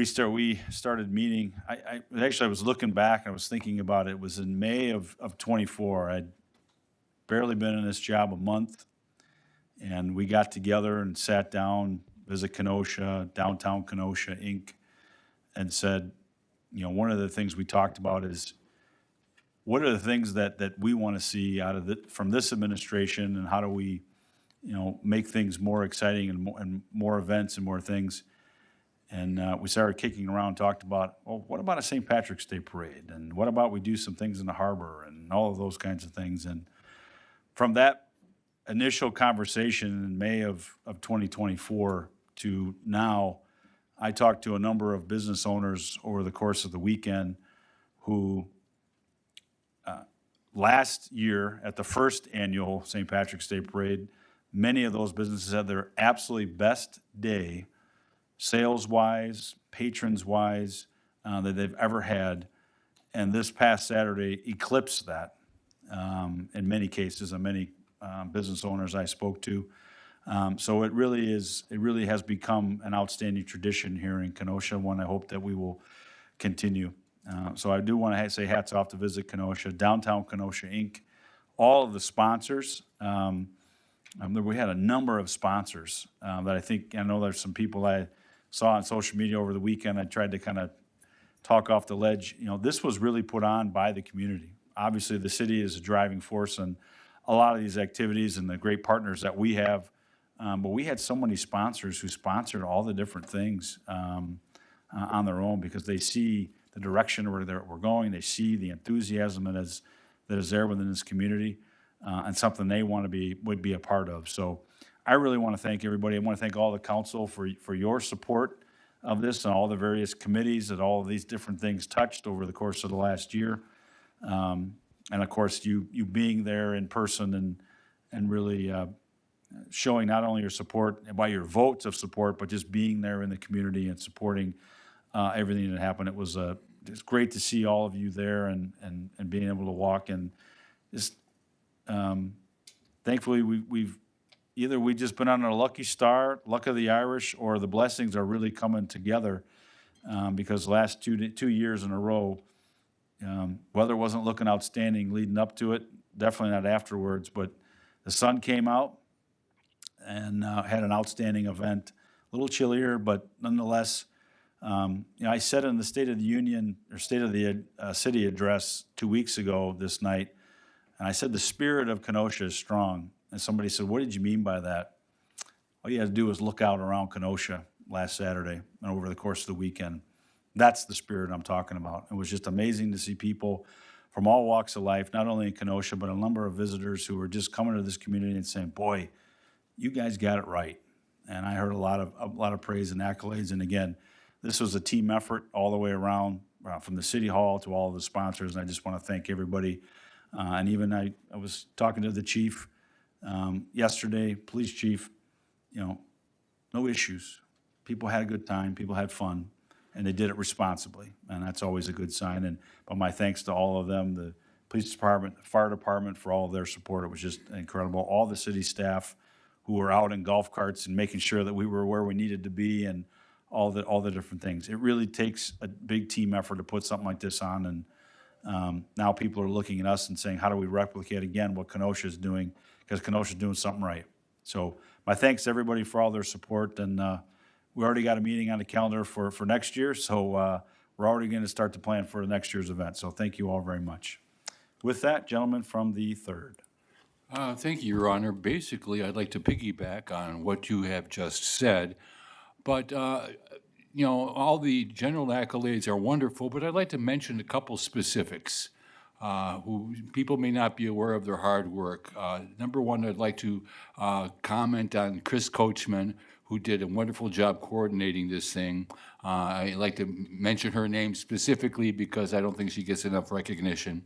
started meeting. I was looking back. I was thinking about it. It was in May of 24. I'd barely been in this job a month, and we got together and sat down. Visit Kenosha, downtown Kenosha, Inc., and said, one of the things we talked about is what are the things that we want to see out of from this administration, and how do we, make things more exciting and more events and more things. And we started kicking around, talked about, what about a St. Patrick's Day parade? And what about we do some things in the harbor and all of those kinds of things. And from that initial conversation in May of 2024 to now, I talked to a number of business owners over the course of the weekend who last year at the first annual St. Patrick's Day parade, many of those businesses had their absolutely best day, sales-wise, patrons-wise, that they've ever had. And this past Saturday eclipsed that in many cases, and many business owners I spoke to. So it really has become an outstanding tradition here in Kenosha, one I hope that we will continue. So I do want to say hats off to Visit Kenosha, Downtown Kenosha, Inc., all of the sponsors. We had a number of sponsors that I know there's some people I saw on social media over the weekend. I tried to kind of talk off the ledge. This was really put on by the community. Obviously, the city is a driving force in a lot of these activities and the great partners that we have But we had so many sponsors who sponsored all the different things on their own because they see the direction where we're going. They see the enthusiasm that is there within this community, and something they would be a part of. So I really want to thank everybody. I want to thank all the council for your support of this and all the various committees that all of these different things touched over the course of the last year. And of course, you being there in person and really showing not only your support by your votes of support, but just being there in the community and supporting everything that happened. It's great to see all of you there and being able to walk and just thankfully we've just been on a lucky star, luck of the Irish, or the blessings are really coming together because the last 2 years in a row, weather wasn't looking outstanding leading up to it, definitely not afterwards, but the sun came out and had an outstanding event. A little chillier, but nonetheless, I said in the State of the Union or State of the City address 2 weeks ago this night, and I said the spirit of Kenosha is strong. And somebody said, what did you mean by that? All you had to do was look out around Kenosha last Saturday and over the course of the weekend. That's the spirit I'm talking about. It was just amazing to see people from all walks of life, not only in Kenosha, but a number of visitors who were just coming to this community and saying, boy, you guys got it right. And I heard a lot of praise and accolades. And again, this was a team effort all the way around, from the city hall to all of the sponsors. And I just want to thank everybody. And even I was talking to the chief yesterday, police chief, no issues. People had a good time, people had fun, and they did it responsibly. And that's always a good sign. But my thanks to all of them, the police department, the fire department, for all of their support. It was just incredible. All the city staff who were out in golf carts and making sure that we were where we needed to be and all the different things. It really takes a big team effort to put something like this on. And now people are looking at us and saying, how do we replicate again what Kenosha is doing? Because Kenosha is doing something right. So my thanks to everybody for all their support. And we already got a meeting on the calendar for next year. So we're already going to start to plan for next year's event. So thank you all very much. With that, gentleman from the third. Thank you, Your Honor. Basically, I'd like to piggyback on what you have just said. But, all the general accolades are wonderful, but I'd like to mention a couple specifics who people may not be aware of their hard work. Number one, I'd like to comment on Chris Coachman, who did a wonderful job coordinating this thing. I'd like to mention her name specifically because I don't think she gets enough recognition.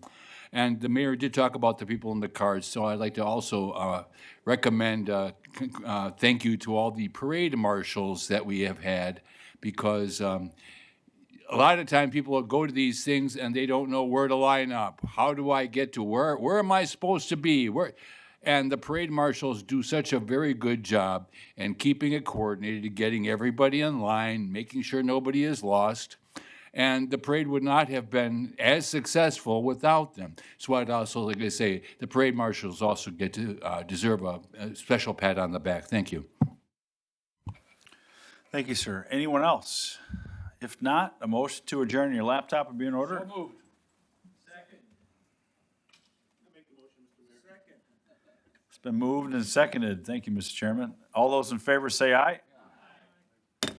And the mayor did talk about the people in the cars, so I'd like to also recommend thank you to all the parade marshals that we have had, because a lot of time people go to these things and they don't know where to line up. How do I get to where am I supposed to be? And the parade marshals do such a very good job in keeping it coordinated, getting everybody in line, making sure nobody is lost. And the parade would not have been as successful without them. So I'd also like to say the parade marshals also get to deserve a special pat on the back. Thank you. Thank you, sir. Anyone else? If not, a motion to adjourn your laptop would be in order. So moved. It's been moved and seconded. Thank you, Mr. Chairman. All those in favor say aye.